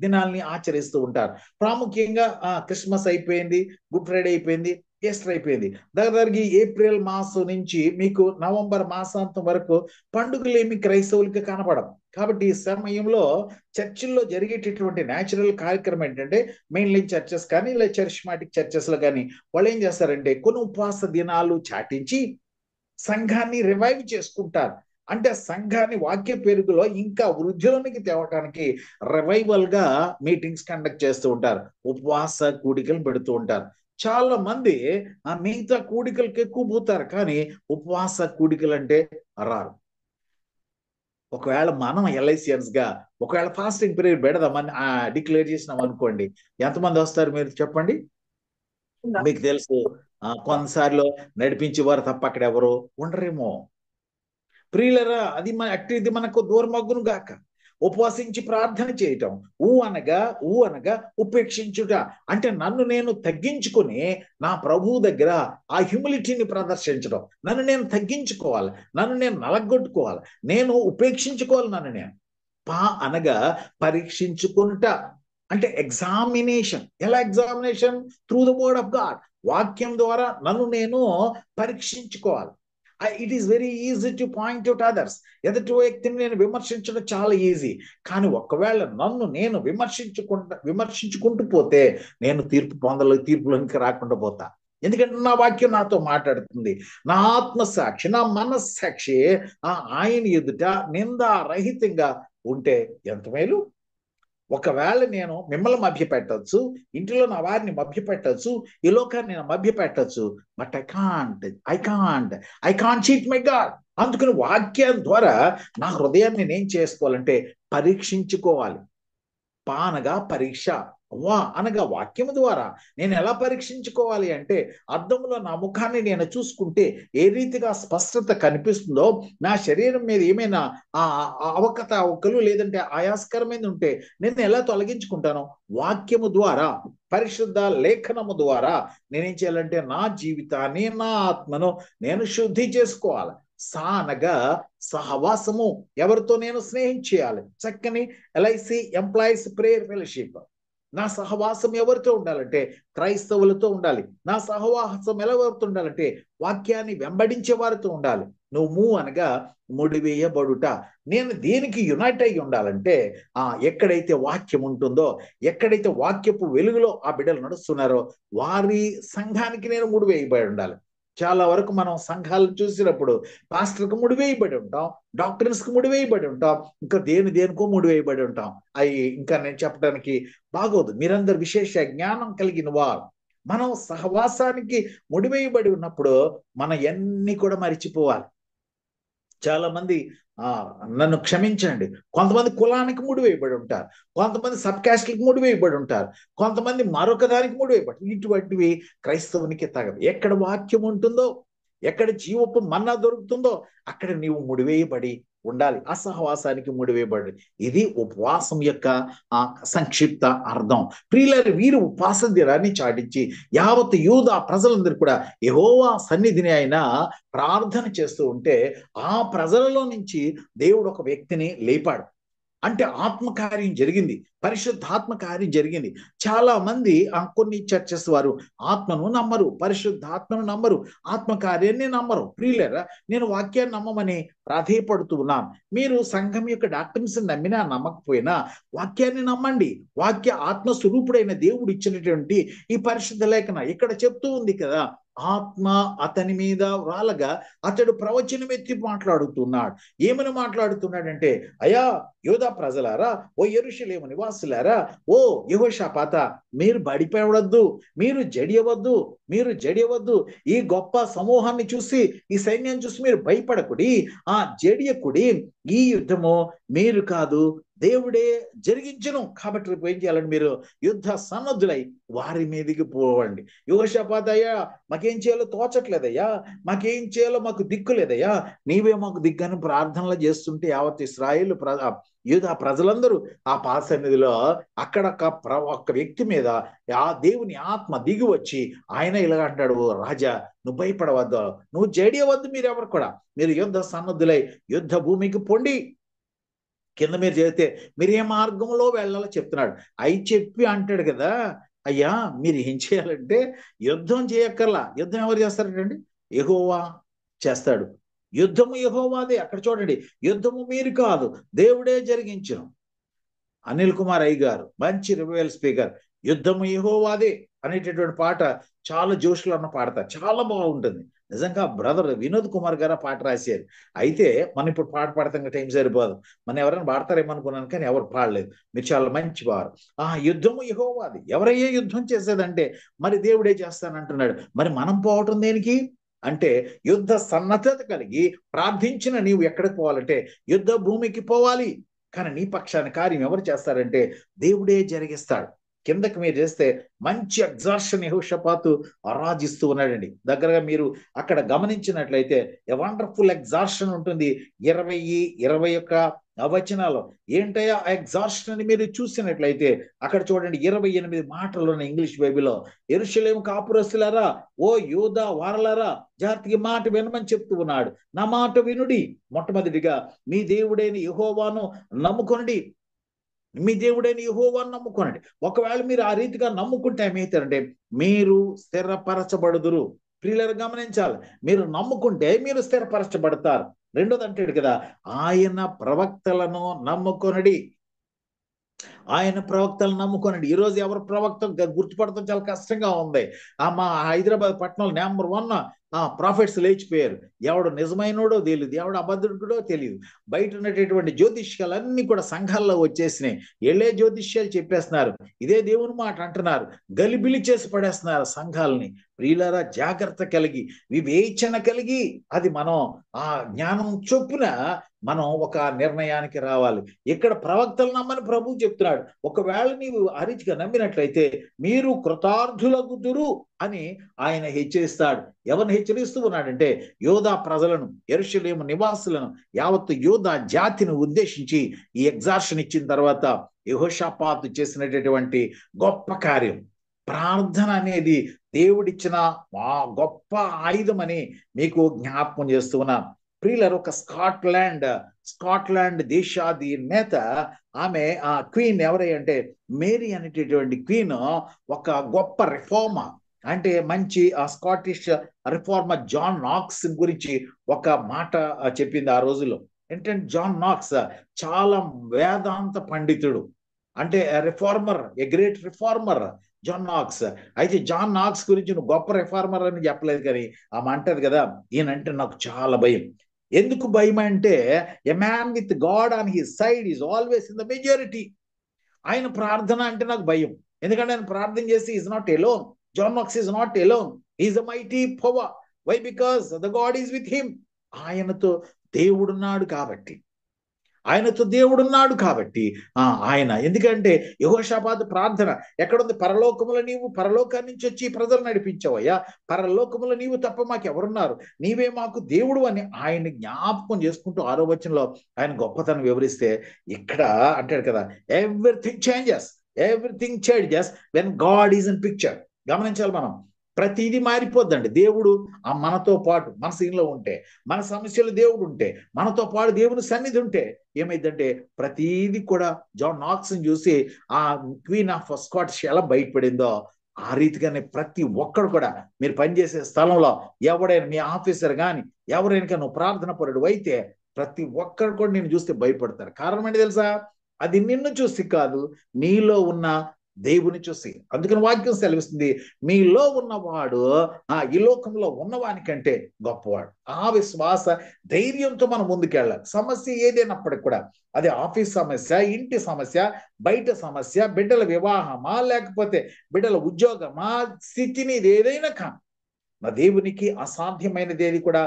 దినాల్ని ఆచరిస్తూ ఉంటారు. ప్రాముఖ్యంగా క్రిస్మస్ అయిపోయింది, గుడ్ ఫ్రైడే అయిపోయింది, ఈస్టర్ అయిపోయింది. దగ్గరికి ఏప్రిల్ మాసం నుంచి మీకు నవంబర్ మాసాంతం వరకు పండుగలు ఏమి క్రైస్తవులకి కనపడవు. కాబట్టి ఈ సమయంలో చర్చిల్లో జరిగేటటువంటి న్యాచురల్ కార్యక్రమం ఏంటంటే మెయిన్లీ చర్చెస్ కానీ లేదా చరిష్మాటిక్ చర్చెస్ లో కానీ వాళ్ళు ఏం చేస్తారంటే కొన్ని ఉపవాస దినాలు చాటించి సంఘాన్ని రివైవ్ చేసుకుంటారు. అంటే సంఘాన్ని వాక్య పెరుగులో ఇంకా వృద్ధిలోనికి తేవటానికి రివైవల్ గా మీటింగ్స్ కండక్ట్ చేస్తూ ఉంటారు, ఉపవాస కూడికలు పెడుతూ ఉంటారు. చాలా మంది మిగతా కూడికలకు ఎక్కువ పోతారు, కానీ ఉపవాస కూడికలు అంటే రారు. ఒకవేళ మనం ఎల్ఐసియన్స్ గా ఒకవేళ ఫాస్టింగ్ పీరియడ్ పెడదామని డిక్లేర్ చేసినాం అనుకోండి, ఎంతమంది వస్తారు మీరు చెప్పండి? మీకు తెలుసు, కొన్నిసార్లు నడిపించేవారు తప్ప అక్కడ ఎవరు ఉండరేమో. ప్రియులరా, అది అట్టిది మనకు దూరమగ్గును గాక. ఉపవసించి ప్రార్థన చేయటం, ఊ అనగా ఉపేక్షించుట. అంటే నన్ను నేను తగ్గించుకొని నా ప్రభువు దగ్గర ఆ హ్యూమిలిటీని ప్రదర్శించడం. నన్ను నేను తగ్గించుకోవాలి, నన్ను నేను నలగొట్టుకోవాలి, నేను ఉపేక్షించుకోవాలి నన్ను నేను. అనగా పరీక్షించుకుంట, అంటే ఎగ్జామినేషన్. ఎలా examination? Through the word of God. వాక్యం ద్వారా నన్ను నేను పరీక్షించుకోవాలి. It is very easy to point out others. ఎదుటి వ్యక్తిని నేను విమర్శించడం చాలా ఈజీ. కానీ ఒకవేళ నన్ను నేను విమర్శించుకుంటూ పోతే నేను తీర్పులోనికి రాకుండా పోతా. ఎందుకంటే నా వాక్యం నాతో మాట్లాడుతుంది. నా ఆత్మసాక్షి, నా మనస్సాక్షి ఆయన ఎదుట నిందారహితంగా ఉంటే ఎంత మేలు. ఒకవేళ నేను మిమ్మల్ని మభ్యపెట్టచ్చు, ఇంటిలో నా వారిని మభ్యపెట్టచ్చు, ఈ లోకాన్ని నేను మభ్యపెట్టచ్చు, but I can't cheat my God. అందుకని వాక్యం ద్వారా నా హృదయాన్ని నేను చేసుకోవాలంటే పరీక్షించుకోవాలి. అనగా పరీక్ష, అనగా వాక్యము ద్వారా నేను ఎలా పరీక్షించుకోవాలి అంటే, అద్దంలో నా ముఖాన్ని నేను చూసుకుంటే ఏ రీతిగా స్పష్టత కనిపిస్తుందో, నా శరీరం మీద ఏమైనా అవకతవకలు లేదంటే ఆయాస్కరమైన ఉంటే నేను ఎలా తొలగించుకుంటాను? వాక్యము ద్వారా, పరిశుద్ధ లేఖనము ద్వారా నేనేం చేయాలంటే నా జీవితాన్ని, నా ఆత్మను నేను శుద్ధి చేసుకోవాలి. అనగా సహవాసము, ఎవరితో నేను స్నేహం చేయాలి. చక్కని ఎల్ఐసి ఎంప్లాయీస్ ప్రేయర్ ఫెలోషిప్. నా సహవాసం ఎవరితో ఉండాలంటే క్రైస్తవులతో ఉండాలి. నా సహవాసం ఎవరితో ఉండాలంటే వాక్యాన్ని వెంబడించే వారితో ఉండాలి. నువ్వు అనగా ముడివేయబడుట. నేను దేనికి యునైట్ అయి ఉండాలంటే ఎక్కడైతే వాక్యం ఉంటుందో, ఎక్కడైతే వాక్యపు వెలుగులో ఆ బిడ్డలు నడుస్తున్నారో వారి సంఘానికి నేను ముడివేయబడి ఉండాలి. చాలా వరకు మనం సంఘాలను చూసినప్పుడు పాస్టర్కు ముడివేయబడి ఉంటాం, డాక్టర్స్కి ముడివేయబడి ఉంటాం, ఇంకా దేనికో ముడివేయబడి ఉంటాం. అవి ఇంకా నేను చెప్పడానికి బాగోదు. మీరందరూ విశేష జ్ఞానం కలిగిన వారు. మనం సహవాసానికి ముడివేయబడి ఉన్నప్పుడు మనం ఎన్ని కూడా మరిచిపోవాలి. చాలా మంది నన్ను క్షమించండి, కొంతమంది కులానికి ముడివేయబడి ఉంటారు, కొంతమంది సబ్ క్యాస్ట్లకు ముడివేయబడి ఉంటారు, కొంతమంది మరొక దానికి ముడివేయబడి. ఇటువంటివి క్రైస్తవునికి తగదు. ఎక్కడ వాక్యం ఉంటుందో, ఎక్కడ జీవపు మన్నా దొరుకుతుందో అక్కడ నీవు ముడివేయబడి ఉండాలి. ఆ సహవాసానికి ముడివేయబడి. ఇది ఉపవాసం యొక్క సంక్షిప్త అర్థం. ప్రియులారా, వీరు ఉపవాస దినాన్ని చాటించి యావత్ యూదా ప్రజలందరూ కూడా యెహోవా సన్నిధిని ఆయన ప్రార్థన చేస్తూ ఉంటే ఆ ప్రజలలో నుంచి దేవుడు ఒక వ్యక్తిని లేపాడు. అంటే ఆత్మకార్యం జరిగింది, పరిశుద్ధాత్మ కార్యం జరిగింది. చాలా మంది కొన్ని చర్చెస్ వారు ఆత్మను నమ్మరు, పరిశుద్ధాత్మను నమ్మరు, ఆత్మకార్యాన్ని నమ్మరు. ప్రియులారా, నేను వాక్యాన్ని నమ్మమని ప్రాధేయపడుతూ ఉన్నాను. మీరు సంఘం యొక్క డాక్టర్స్ నమ్మినా నమ్మకపోయినా వాక్యాన్ని నమ్మండి. వాక్య ఆత్మస్వరూపుడైన దేవుడు ఇచ్చినటువంటి ఈ పరిశుద్ధ లేఖన ఇక్కడ చెప్తూ ఉంది కదా, ఆత్మ అతని మీద రాలగా అతడు ప్రవచనం ఎత్తి మాట్లాడుతున్నాడు. ఏమని మాట్లాడుతున్నాడంటే, అయ్యా యూదా ప్రజలారా, ఓ యెరూషలేము నివాసులారా, ఓ యెహోషాపాత, మీరు బడిపడవద్దు, మీరు జడియవద్దు. ఈ గొప్ప సమూహాన్ని చూసి, ఈ సైన్యాన్ని చూసి మీరు భయపడకుడి, జడియకుడి. ఈ యుద్ధము మీరు కాదు, దేవుడే జరిగించను. కాబట్టి రేపు ఏం చేయాలండి? మీరు యుద్ధ సన్నద్ధులై వారి మీదకి పోవండి. యెహోషాపాత్, అయ్యా మాకేం చేయాలో తోచట్లేదయ్యా, మాకేం చేయాలో మాకు దిక్కు లేదయ్యా, నీవే మాకు దిగ్గని ప్రార్థనలు చేస్తుంటే యావత్ ఇశ్రాయేలు యూదా ప్రజలందరూ ఆ పాద సన్నిధిలో అక్కడ ఒక వ్యక్తి మీద ఆ దేవుని ఆత్మ దిగి వచ్చి ఆయన ఇలా అంటాడు, రాజా నువ్వు భయపడవద్దు, నువ్వు జడియవద్దు, మీరెవరు కూడా, మీరు యుద్ధ సన్నద్ధులై యుద్ధ భూమికి పొండి. కింద మీరు చేస్తే మీరు ఏ మార్గంలో వెళ్ళాలో చెప్తున్నాడు. అయి చెప్పి అంటాడు కదా, అయ్యా మీరు ఏం చేయాలంటే యుద్ధం చేయక్కర్లా. యుద్ధం ఎవరు చేస్తారంటండి? యెహోవా చేస్తాడు. యుద్ధము యెహోవాదే. అక్కడ చూడండి, యుద్ధము మీరు కాదు, దేవుడే జరిగించును. అనిల్ కుమార్ అయ్య గారు మంచి రివైవల్ స్పీకర్. యుద్ధము యెహోవాదే అనేటటువంటి పాట చాలా జోష్లో అన్న పాడతారు, చాలా బాగుంటుంది. నిజంగా బ్రదర్ వినోద్ కుమార్ గారు పాట రాశారు. అయితే మనం ఇప్పుడు పాట పాడతాం, టైం సరిపోదు, మనం ఎవరైనా పాడతారేమనుకున్నాను కానీ ఎవరు పాడలేదు. మీరు చాలా మంచి వారు. యుద్ధము యెహోవాది. ఎవరయ్యే యుద్ధం చేసేదంటే మరి దేవుడే చేస్తానంటున్నాడు. మరి మనం పోవటం దేనికి? అంటే యుద్ధ సన్నద్ధత కలిగి ప్రార్థించిన నీవు ఎక్కడికి పోవాలంటే యుద్ధ భూమికి పోవాలి. కానీ నీ పక్షాన కార్యం ఎవరు చేస్తారంటే దేవుడే జరిగిస్తాడు. కిందకి మీరు చేస్తే మంచి ఎగ్జార్షన్ యెహోషాపాతు ఆరాధిస్తూ ఉన్నాడండి. దగ్గరగా మీరు అక్కడ గమనించినట్లయితే ఎ వండర్ఫుల్ ఎగ్జార్షన్ ఉంటుంది 20 వచనాలు. ఏంటయ్యా ఆ ఎగ్జార్షన్ అని మీరు చూసినట్లయితే అక్కడ చూడండి 28 మాటలు ఉన్న ఇంగ్లీష్ బైబిల్లో. యెరూషలేము కాపురస్తులారా, ఓ యూదా వారలారా, జాగ్రత్తగా మాట వినమని చెప్తూ ఉన్నాడు. నా మాట వినుడి. మొట్టమొదటిగా మీ దేవుడైన యెహోవాను నమ్ముకొనండి. మీ దేవుడైన యెహోవాను నమ్ముకోనండి. ఒకవేళ మీరు ఆ రీతిగా నమ్ముకుంటే ఏమవుతారంటే మీరు స్థిరపరచబడుదురు. ప్రియులారా గమనించాలి, మీరు నమ్ముకుంటే మీరు స్థిరపరచబడతారు. రెండోది అంటాడు కదా, ఆయన ప్రవక్తలను నమ్ముకొనడి. ఆయన ప్రవక్తలను నమ్ముకోనండి. ఈరోజు ఎవరు ప్రవక్త గుర్తుపడటం చాలా కష్టంగా ఉంది. మా హైదరాబాద్ పట్టణంలో నెంబర్ 1 ప్రాఫిట్స్ లేచిపోయారు. ఎవడు నిజమైనోడో తెలియదు, ఎవడు అబద్ధుడో తెలియదు. బయట ఉన్నటువంటి జ్యోతిష్యాలన్నీ కూడా సంఘాల్లో వచ్చేసినాయి. ఎళ్ళే జ్యోతిష్యాలు చెప్పేస్తున్నారు, ఇదే దేవుని మాట అంటున్నారు, గలిబిలి చేసి పడేస్తున్నారు సంఘాలని. ప్రియులారా జాగ్రత్త కలిగి వివేచన కలిగి అది మనం ఆ జ్ఞానం చొప్పున మనం ఒక నిర్ణయానికి రావాలి. ఇక్కడ ప్రవక్తలు నమ్మని ప్రభువు చెప్తున్నాడు. ఒకవేళ నీవు ఆ రీతిగా నమ్మినట్లయితే మీరు కృతార్థులగుదురు అని ఆయన హెచ్చరిస్తాడు. ఎవరిని హెచ్చరిస్తూ ఉన్నాడంటే యోధా ప్రజలను, యెరూషలేము నివాసులను, యావత్తు యోధా జాతిని ఉద్దేశించి ఈ ఎగ్జార్షన్ ఇచ్చిన తర్వాత యెహోషాపాతు చేసినటువంటి గొప్ప కార్యం ప్రార్థన అనేది దేవుడిచ్చిన గొప్ప ఆయుధం అని మీకు జ్ఞాపకం చేస్తూ ఉన్నాను. ప్రియులర్, ఒక స్కాట్లాండ్ దేశాధినేత ఆమె ఆ క్వీన్ ఎవరై అంటే మేరీ అనేటటువంటి క్వీన్ ఒక గొప్ప రిఫార్మర్. అంటే మంచి ఆ స్కాటిష్ రిఫార్మర్ జాన్ నాక్స్ గురించి ఒక మాట చెప్పింది ఆ రోజుల్లో. ఏంటంటే జాన్ నాక్స్ చాలా వేదాంత పండితుడు. అంటే reformer, a great reformer John Knox. అయితే జాన్ నాక్స్ గురించి నువ్వు గొప్ప రిఫార్మర్ అని చెప్పలేదు, కానీ ఆమె అంటది కదా, ఈయనంటే నాకు చాలా భయం. ఎందుకు భయం అంటే a man with God on his side is always in the majority. ఆయన ప్రార్థన అంటే నాకు భయం. ఎందుకంటే ఆయన ప్రార్థన చేసి is not alone. John Knox is not alone, is a mighty power. Why? Because the God is with him. ఆయనతో దేవుడున్నాడు కాబట్టి, ఆయన. ఎందుకంటే యెహోషాపాతు ప్రార్థన ఎక్కడుంది? పరలోకములో నీవు పరలోకాన్ని నుంచి వచ్చి ప్రజలు నడిపించావయ్యా, పరలోకములో నీవు తప్ప మాకెవరున్నారు, నీవే మాకు దేవుడు అని ఆయన జ్ఞాపకం చేసుకుంటూ 6వ వచనంలో ఆయన గొప్పతనం వివరిస్తే ఇక్కడ అంటాడు కదా, everything changes when God is in picture. గమనించాలి మనం, ప్రతిదీ మారిపోద్దండి. దేవుడు మనతో పాటు మన సీన్లో ఉంటే, మన సమస్యలు దేవుడు ఉంటే, మనతో పాటు దేవుని సన్నిధి ఉంటే ఏమైందంటే ప్రతిదీ కూడా జాన్ నాక్స్ చూసి ఆ క్వీన్ ఆఫ్ స్కాటిష్ ఎలా బయటపడిందో ఆ రీతిగానే ప్రతి ఒక్కడు కూడా మీరు పనిచేసే స్థలంలో ఎవడైనా మీ ఆఫీసర్ కానీ ఎవరైనా నువ్వు ప్రార్థన పరుడు అయితే ప్రతి ఒక్కరు కూడా నేను చూస్తే భయపడతారు. కారణం ఏంటి తెలుసా? అది నిన్ను చూసి కాదు, నీలో ఉన్న దేవుని చూసి. అందుకని వాక్యం సెలవిస్తుంది, మీలో ఉన్నవాడు ఈ లోకంలో ఉన్నవానికంటే గొప్పవాడు. ఆ విశ్వాస ధైర్యంతో మనం ముందుకెళ్ళాలి. సమస్య ఏదైనప్పటికి కూడా, అది ఆఫీస్ సమస్య, ఇంటి సమస్య, బయట సమస్య, బిడ్డల వివాహమా, లేకపోతే బిడ్డల ఉద్యోగమా, స్థితిని ఏదైనా కానీ నా దేవునికి అసాధ్యమైనది ఏది కూడా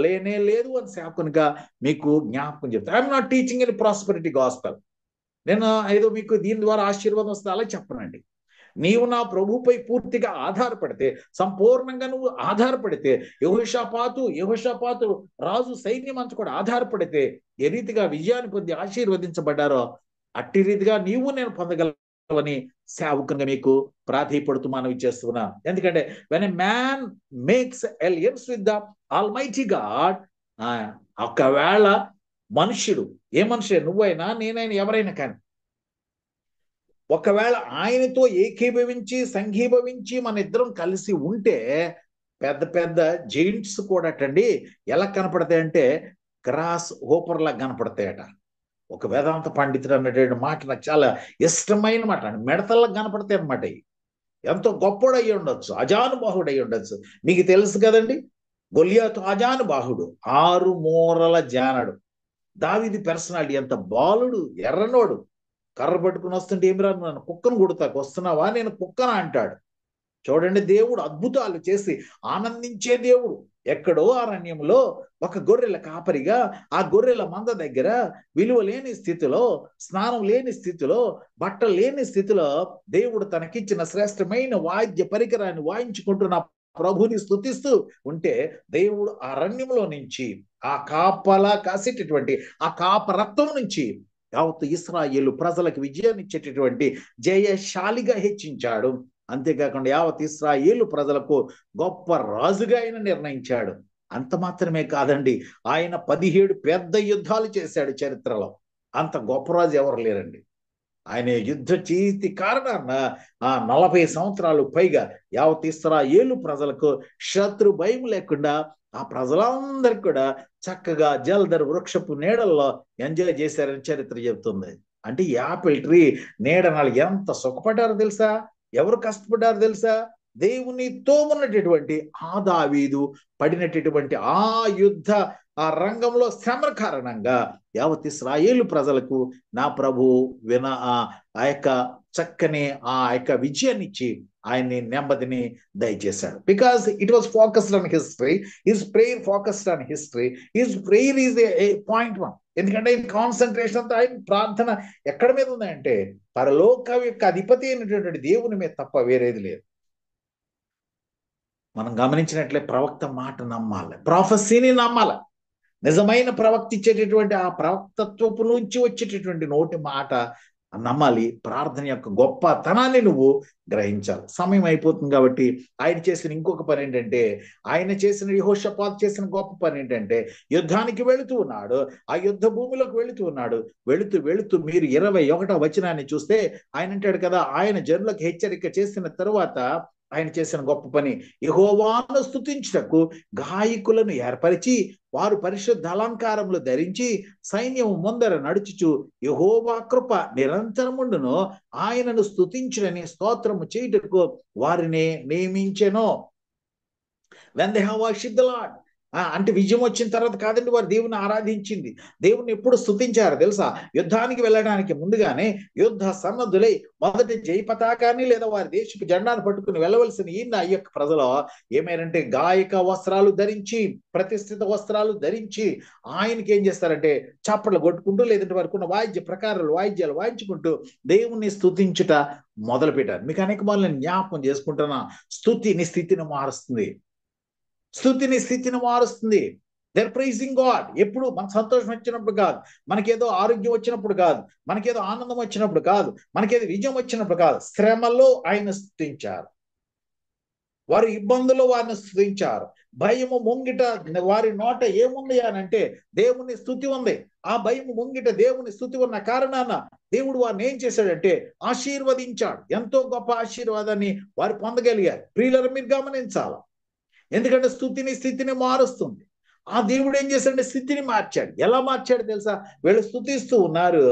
లేనే లేదు అని సేవకునిగా మీకు జ్ఞాపకం చెప్తాను. I'm not teaching in prosperity gospel. నేను ఏదో మీకు దీని ద్వారా ఆశీర్వాదం వస్తే అలా చెప్పనండి. నీవు నా ప్రభుపై పూర్తిగా ఆధారపడితే, సంపూర్ణంగా నువ్వు ఆధారపడితే, యెహోషాపాతు రాజు సైన్యం అంతా కూడా ఆధారపడితే ఏ రీతిగా విజయాన్ని పొంది ఆశీర్వదించబడ్డారో అట్టి రీతిగా నీవు నేను పొందగలవని సేవకునిగా మీకు ప్రాధేయపడుతూ మనవి చేస్తున్నాను. ఎందుకంటే when a man makes alliance with the almighty God, ఒకవేళ మనుష్యుడు, ఏ మనుషుడే, నువ్వైనా నేనైనా ఎవరైనా కానీ, ఒకవేళ ఆయనతో ఏకీభవించి సంఘీభవించి మన ఇద్దరం కలిసి ఉంటే పెద్ద పెద్ద జైంట్స్ కూడా అండి ఎలా కనపడతాయంటే గ్రాస్ హోపర్లా కనపడతాయట. ఒక వేదాంత పండితుడు అన్నటువంటి మాట నాకు చాలా ఇష్టమైన మాట అండి. మెడతల్లా కనపడతాయి అనమాట. ఎంతో గొప్పడు అయ్యి ఉండొచ్చు, అజానుబాహుడు అయ్యి ఉండొచ్చు. మీకు తెలుసు కదండి, గొలియాతు అజానుబాహుడు, 6 మూరల జానడు. దావీదు పర్సనాలిటీ ఎంత బాలుడు, ఎర్రనోడు, కర్ర పట్టుకుని వస్తుంటే ఏమి రాను, నన్ను కుక్కను కొడతాకు వస్తున్నావా, నేను కుక్కన అంటాడు. చూడండి, దేవుడు అద్భుతాలు చేసి ఆనందించే దేవుడు. ఎక్కడో అరణ్యంలో ఒక గొర్రెల కాపరిగా ఆ గొర్రెల మంద దగ్గర విలువ లేని స్థితిలో, స్నానం లేని స్థితిలో, బట్టలు లేని స్థితిలో దేవుడు తనకిచ్చిన శ్రేష్టమైన వాద్య పరికరాన్ని వాయించుకుంటున్న ప్రభుని స్తుతిస్తూ ఉంటే, దేవుడు అరణ్యంలో నుంచి ఆ కాపలా కాసేటటువంటి ఆ కాపరత్వం నుంచి యావత్ ఇశ్రాయేలు ప్రజలకు విజయాన్ని ఇచ్చేటటువంటి జయశాలిగా హెచ్చించాడు. అంతేకాకుండా యావత్ ఇశ్రాయేలు ప్రజలకు గొప్ప రాజుగా ఆయన నిర్ణయించాడు. అంత మాత్రమే కాదండి, ఆయన 17 పెద్ద యుద్ధాలు చేశాడు చరిత్రలో. అంత గొప్ప రాజు ఎవరు లేరండి. ఆయన యుద్ధ చేతి కారణాన 40 సంవత్సరాలు పైగా యావత్ ఇశ్రాయేలు ప్రజలకు శత్రు భయం లేకుండా ఆ ప్రజలందరికీ కూడా చక్కగా జల్దర్ వృక్షపు నీడల్లో ఎంజాయ్ చేశారని చరిత్ర చెబుతుంది. అంటే యాపిల్ ట్రీ నీడనాలు ఎంత సుఖపడ్డారో తెలుసా? ఎవరు కష్టపడ్డారో తెలుసా? దేవునితో ఉన్నటువంటి ఆ దావీదు పడినటువంటి ఆ యుద్ధ ఆ రంగంలో శ్రమ కారణంగా యావత్ ఇశ్రాయేలు ప్రజలకు నా ప్రభు ఆ యొక్క చక్కని ఆ యొక్క విజయాన్ని ఇచ్చి ఆయన్ని నెమ్మదిని దయచేశాడు. Because it was focused on history, his prayer focused on history, his prayer is a point 1. ఎందుకంటే ఆయన కాన్సన్ట్రేషన్ అంతా, ఆయన ప్రార్థన ఎక్కడ మీద ఉందంటే పరలోక యొక్క అధిపతి అయినటువంటి దేవుని మీద తప్ప వేరేది లేదు. మనం గమనించినట్లే ప్రవక్త మాట నమ్మాలి, ప్రాఫెసీని నమ్మాలి. నిజమైన ప్రవక్త ఇచ్చేటటువంటి ఆ ప్రవక్తత్వపు నుంచి వచ్చేటటువంటి నోటి మాట నమ్మాలి. ప్రార్థన యొక్క గొప్పతనాన్ని నువ్వు గ్రహించాలి. సమయం అయిపోతుంది కాబట్టి ఆయన చేసిన ఇంకొక పని ఏంటంటే, ఆయన చేసిన యెహోషాపాతు చేసిన గొప్ప పని ఏంటంటే, యుద్ధానికి వెళుతూ ఉన్నాడు, ఆ యుద్ధ భూమిలోకి వెళుతూ ఉన్నాడు. వెళుతూ మీరు 21వ వచనాన్ని చూస్తే ఆయన అంటాడు కదా, ఆయన జనులకు హెచ్చరిక చేసిన తరువాత ఆయన చేసిన గొప్ప పని, యెహోవాను స్తుతించుటకు గాయకులను ఏర్పరిచి వారు పరిశుద్ధ అలంకారములు ధరించి సైన్యము ముందర నడుచుచు యెహోవా కృప నిరంతరముండును, ఆయనను స్తుతించుడని స్తోత్రము చేయుటకు వారిని నియమించెను. When they have worshipped the Lord, అంటే విజయం వచ్చిన తర్వాత కాదండి వారు దేవుని ఆరాధించింది. దేవుని ఎప్పుడు స్తుతించారు తెలుసా? యుద్ధానికి వెళ్ళడానికి ముందుగానే యుద్ధ సన్నద్ధులై మొదటి జయ పతాకాన్ని లేదా వారి దేశపు జెండాను పట్టుకుని వెళ్ళవలసిన ఈ యొక్క ప్రజలు ఏమైనంటే గాయక వస్త్రాలు ధరించి, ప్రతిష్ఠిత వస్త్రాలు ధరించి ఆయనకి ఏం చేస్తారంటే చప్పట్లు కొట్టుకుంటూ, లేదంటే వారికి ఉన్న వాయిద్యాలు వాయించుకుంటూ దేవుణ్ణి స్తుతించుట మొదలు పెట్టారు. మీకు అనేక మార్లు జ్ఞాపకం చేసుకుంటున్నా, స్తుతిని స్థితిని మారుస్తుంది. స్తుతిని స్థితిని మారుస్తుంది. There praising God. ఎప్పుడు మనకు సంతోషం వచ్చినప్పుడు కాదు, మనకేదో ఆరోగ్యం వచ్చినప్పుడు కాదు, మనకేదో ఆనందం వచ్చినప్పుడు కాదు, మనకేదో విజయం వచ్చినప్పుడు కాదు, శ్రమలో ఆయన స్తుతించారు. వారి ఇబ్బందుల్లో వారిని స్తుతించారు. భయము ముంగిట వారి నోట ఏముంది అని అంటే దేవుని స్తుతి ఉంది. ఆ భయము ముంగిట దేవుని స్తుతి ఉన్న కారణాన దేవుడు వారిని ఏం చేశాడంటే ఆశీర్వదించాడు. ఎంతో గొప్ప ఆశీర్వాదాన్ని వారు పొందగలిగారు. ప్రియులారా, మీరు గమనించాలి. ఎందుకంటే స్థితిని మారుస్తుంది. ఆ దేవుడు ఏం చేశాడంటే స్థితిని మార్చాడు. ఎలా మార్చాడు తెలుసా? వీళ్ళు స్తుతిస్తూ ఉన్నారు,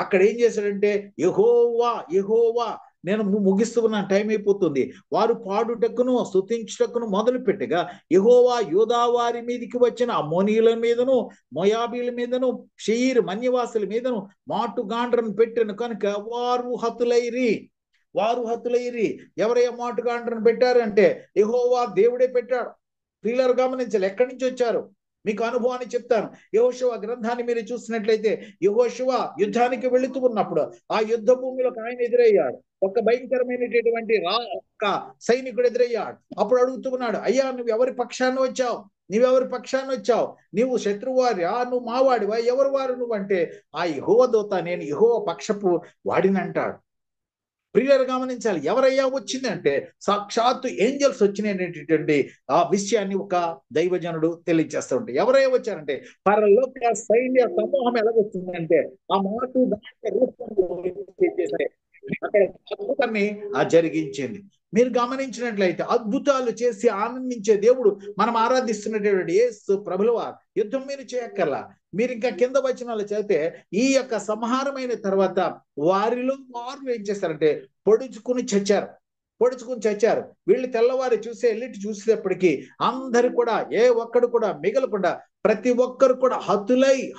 అక్కడ ఏం చేశాడంటే యెహోవా నేను ముగిస్తూ ఉన్న టైం అయిపోతుంది. వారు పాడుటకును స్తుతించుటకును మొదలు పెట్టగా యెహోవా యూదా వారి మీదకి వచ్చిన అమ్మోనీయుల మీదను, మోయాబీల మీదను, షెయీరు మన్యవాసుల మీదను మాటుగాండ్రను పెట్టెను కనుక వారు హతులైరి. ఎవరయ్యా మాటుగాండ్రను పెట్టారు అంటే యెహోవా దేవుడే పెట్టాడు. ప్రియులారా, గమనించాలి. ఎక్కడి నుంచి వచ్చారు? మీకు అనుభవాన్ని చెప్తాను. యెహోషువ గ్రంథాన్ని మీరు చూసినట్లయితే యెహోషువ యుద్ధానికి వెళుతూ ఉన్నప్పుడు ఆ యుద్ధ భూమిలోకి ఆయన ఎదురయ్యాడు. ఒక భయంకరమైనటువంటి ఒక సైనికుడు ఎదురయ్యాడు. అప్పుడు అడుగుతూ ఉన్నాడు, అయ్యా నువ్వు ఎవరి పక్షాన్ని వచ్చావు? నీవు శత్రువారియా, నువ్వు మావాడివా, ఎవరు వారు నువ్వు అంటే ఆ యెహోవా దూత నేను యెహోవా పక్షపు వాడినంటాడు. ప్రియులు గమనించాలి. ఎవరయ్యా వచ్చిందంటే సాక్షాత్తు ఏంజల్స్ వచ్చినటువంటి ఆ విషయాన్ని ఒక దైవజనుడు తెలియజేస్తూ ఉంటాయి. ఎవరయ్యా వచ్చారంటే పరలోక సైన్య సమూహం ఎలాగొచ్చిందంటే ఆ మాటు అక్కడ అద్భుతాన్ని జరిగించింది. మీరు గమనించినట్లయితే అద్భుతాలు చేసి ఆనందించే దేవుడు మనం ఆరాధిస్తున్నటువంటి యేసు ప్రభుల వారు. యుద్ధం మీరు చేయక్కర్లా. మీరు ఇంకా కింద వచనాలు చదివితే ఈ యొక్క సంహారమైన తర్వాత వారిలో వారు ఏం చేస్తారంటే పొడుచుకుని చచ్చారు. వీళ్ళు తెల్లవారు ఎల్లిటి చూసేటప్పటికీ అందరు కూడా ఏ ఒక్కడు కూడా మిగలకుండా ప్రతి ఒక్కరు కూడా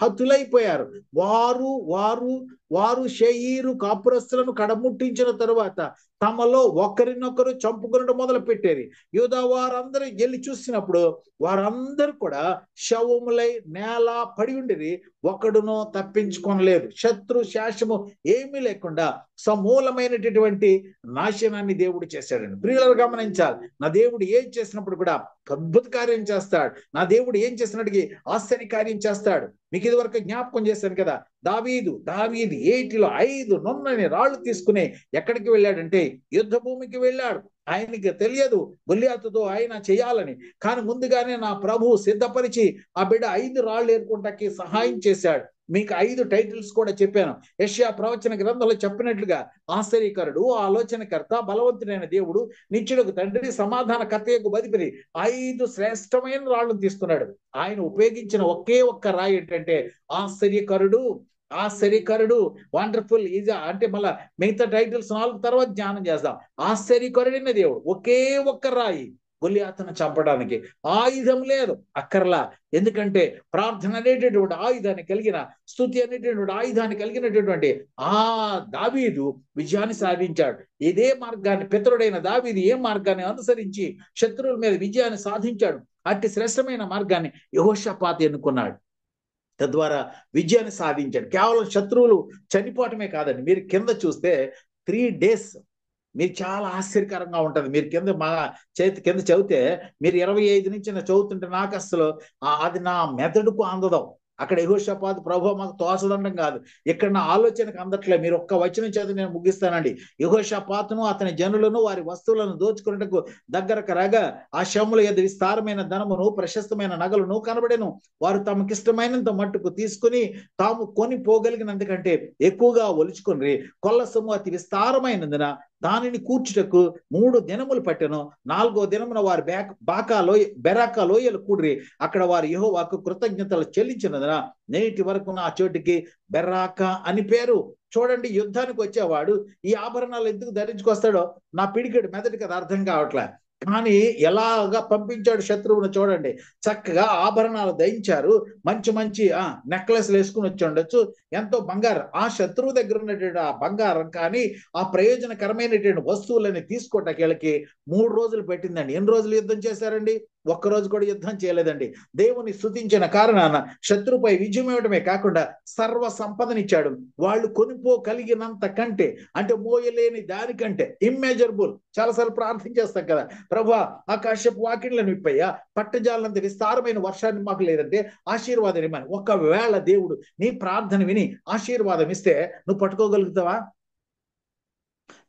హతులైపోయారు. వారు వారు వారు షేయీరు కాపురస్తులను కడముట్టించిన తరువాత తమలో ఒకరినొకరు చంపుకునడం మొదలు పెట్టారు. యూదా వారందరూ వెళ్ళి చూసినప్పుడు వారందరూ కూడా శవములై నేల పడి ఉండేది, ఒకడునో తప్పించుకొనలేదు. శత్రు శాసము ఏమీ లేకుండా సమూలమైనటువంటి నాశనాన్ని దేవుడు చేశాడండి. ప్రియులను గమనించాలి, నా దేవుడు ఏం చేసినప్పుడు కూడా అద్భుత కార్యం చేస్తాడు. నా దేవుడు ఏం చేసినట్టుగా ఆశ్చర్య కార్యం చేస్తాడు. మీకు ఇది వరకు జ్ఞాపకం చేశాను కదా, దావీదు ఏటిలో 5 నున్నని రాళ్లు తీసుకుని ఎక్కడికి వెళ్ళాడంటే యుద్ధ భూమికి వెళ్ళాడు. ఆయనకి తెలియదు గొల్లియాతుతో ఆయన చేయాలని, కానీ ముందుగానే నా ప్రభువు సిద్ధపరిచి ఆ బిడ్డ 5 రాళ్ళు ఏరుకుంటాకి సహాయం చేశాడు. మీకు 5 టైటిల్స్ కూడా చెప్పాను. యెషయా ప్రవచన గ్రంథంలో చెప్పినట్లుగా ఆశ్చర్యకరుడు, ఆలోచనకర్త, బలవంతుడైన దేవుడు, నిత్యులకు తండ్రి, సమాధాన కర్తయ్యకు అధిపతి 5 శ్రేష్టమైన రాళ్ళను తీసుకున్నాడు. ఆయన ఉపయోగించిన ఒకే ఒక్క రాయి ఏంటంటే ఆశ్చర్యకరుడు, వండర్ఫుల్ ఈజా. అంటే మళ్ళా మిగతా టైటిల్స్ 4 తర్వాత ధ్యానం చేద్దాం. ఆశ్చర్యకరుడైన దేవుడు ఒకే ఒక్క రాయి గొల్లియాతును చంపడానికి. ఆయుధం లేదు, అక్కర్లా. ఎందుకంటే ప్రార్థన అనేటటువంటి ఆయుధాన్ని కలిగిన, స్తుతి అనేటటువంటి ఆయుధాన్ని కలిగినటువంటి ఆ దావీదు విజయాన్ని సాధించాడు. ఇదే మార్గాన్ని పితరుడైన దావీదు ఏ మార్గాన్ని అనుసరించి శత్రువుల మీద విజయాన్ని సాధించాడు, అట్టి శ్రేష్టమైన మార్గాన్ని యెహోషాపాతు ఎన్నుకున్నాడు. తద్వారా విజయాన్ని సాధించాడు. కేవలం శత్రువులు చనిపోవటమే కాదండి, మీరు కింద చూస్తే 3 days మీరు చాలా ఆశ్చర్యకరంగా ఉంటది. మీరు కింద మా చేతి కింద చదివితే, మీరు 25 నుంచి చదువుతుంటే నాకు అసలు అది నా మెదడుకు అందదు. అక్కడ యెహోషాపాతు ప్రభు మాకు తోచదండం కాదు, ఇక్కడ నా ఆలోచనకు అందట్లే. మీరు ఒక్క వచనం చదివి నేను ముగిస్తానండి. యెహోషాపాతును అతని జనులను వారి వస్తువులను దోచుకున్నట్టుకు దగ్గరకు రాగా ఆ శవముల యొద్ద విస్తారమైన ధనమును ప్రశస్తమైన నగలను కనబడెను. వారు తమకిష్టమైనంత మట్టుకు తీసుకుని తాము కొని పోగలిగినందుకంటే ఎక్కువగా ఒలుచుకుని కొల్ల సొమ్ము అతి విస్తారమైనందున దానిని కూర్చుటకు 3 దినములు పట్టెను. 4వ దినమున వారు బెరాకా లోయలు కూడిరి. అక్కడ వారు యెహోవాకు కృతజ్ఞతలు చెల్లించినందున నేటి వరకు ఆ చోటికి బెరాకా అని పేరు. చూడండి, యుద్ధానికి వచ్చేవాడు ఈ ఆభరణాలు ఎందుకు ధరించుకొస్తాడో నా పిడికెడు మెదటికి అది అర్థం కావట్లే. కానీ ఎలాగా పంపించాడు శత్రువును చూడండి. చక్కగా ఆభరణాలు ధరించారు, మంచి మంచి నెక్లెస్లు వేసుకుని వచ్చి ఉండొచ్చు, ఎంతో బంగారం. ఆ శత్రువు దగ్గర ఉన్నటువంటి ఆ బంగారం కానీ ఆ ప్రయోజనకరమైనటువంటి వస్తువులని తీసుకోవటానికి వీళ్ళకి 3 రోజులు పెట్టిందండి. ఎన్ని రోజులు యుద్ధం చేశారండి? ఒక్కరోజు కూడా యుద్ధం చేయలేదండి. దేవుని స్తుతించిన కారణాన శత్రుపై విజయం ఇవ్వడమే కాకుండా సర్వ సంపదనిచ్చాడు. వాళ్ళు కొనిపోగలిగినంత కంటే, అంటే మోయలేని దానికంటే ఇమ్మెజరబుల్. చాలాసార్లు ప్రార్థన చేస్తాం కదా, ప్రభువా ఆకాశపు వాకిళ్లను విప్పయ్యా, పట్టజాలంత విస్తారమైన వర్షాన్ని మాకు లేదంటే ఆశీర్వాదం ఇమ్మని. ఒకవేళ దేవుడు నీ ప్రార్థన విని ఆశీర్వాదం ఇస్తే నువ్వు పట్టుకోగలుగుతావా?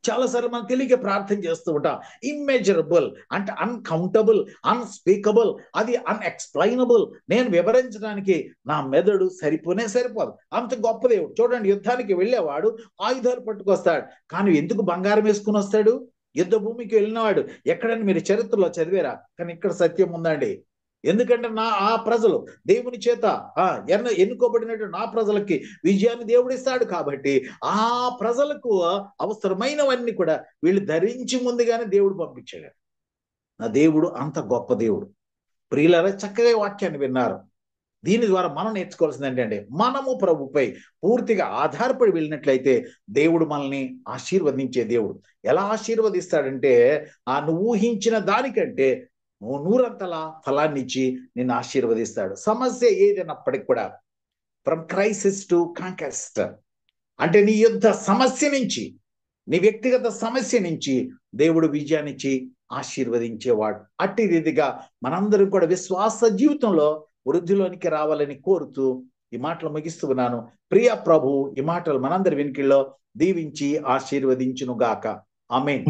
చాలాసార్లు మనం తెలియక ప్రార్థన చేస్తూ ఉంటాం. ఇమ్మెజరబుల్ అంటే అన్కౌంటబుల్, అన్స్పీకబుల్, అది అన్ఎక్స్ప్లెయినబుల్. నేను వివరించడానికి నా మెదడు సరిపోదు. అంత గొప్ప దేవుడు. చూడండి, యుద్ధానికి వెళ్ళేవాడు ఆయుధాలు పట్టుకొస్తాడు, కానీ ఎందుకు బంగారం వేసుకుని వస్తాడు? యుద్ధ భూమికి వెళ్ళినవాడు ఎక్కడని మీరు చరిత్రలో చదివారా? కానీ ఇక్కడ సత్యం ఉందండి. ఎందుకంటే ఆ ప్రజలు దేవుని చేత ఎన్నుకోబడినటువంటి నా ప్రజలకి విజయాన్ని దేవుడిస్తాడు. కాబట్టి ఆ ప్రజలకు అవసరమైనవన్నీ కూడా వీళ్ళు ధరించి ముందుగానే దేవుడు పంపించాడు. నా దేవుడు అంత గొప్ప దేవుడు. ప్రియులారా, చక్కగా వాక్యాన్ని విన్నారు. దీని ద్వారా మనం నేర్చుకోవాల్సింది ఏంటంటే, మనము ప్రభుపై పూర్తిగా ఆధారపడి వెళ్ళినట్లయితే దేవుడు మనల్ని ఆశీర్వదించే దేవుడు. ఎలా ఆశీర్వదిస్తాడంటే, నువ్వు ఊహించిన దానికంటే 100 ఫలాన్ని ఇచ్చి నిన్ను ఆశీర్వదిస్తాడు. సమస్య ఏదైనప్పటికి కూడా ఫ్రమ్ క్రైసిస్ టు కాంక్వెస్ట్, అంటే నీ యుద్ధ సమస్య నుంచి, నీ వ్యక్తిగత సమస్య నుంచి దేవుడు విజయాన్నిచ్చి ఆశీర్వదించేవాడు. అట్టి రీతిగా మనందరం కూడా విశ్వాస జీవితంలో వృద్ధిలోనికి రావాలని కోరుతూ ఈ మాటలు ముగిస్తున్నాను. ప్రియ ప్రభు ఈ మాటలు మనందరి వెనుకల్లో దీవించి ఆశీర్వదించును గాక. ఆమేన్.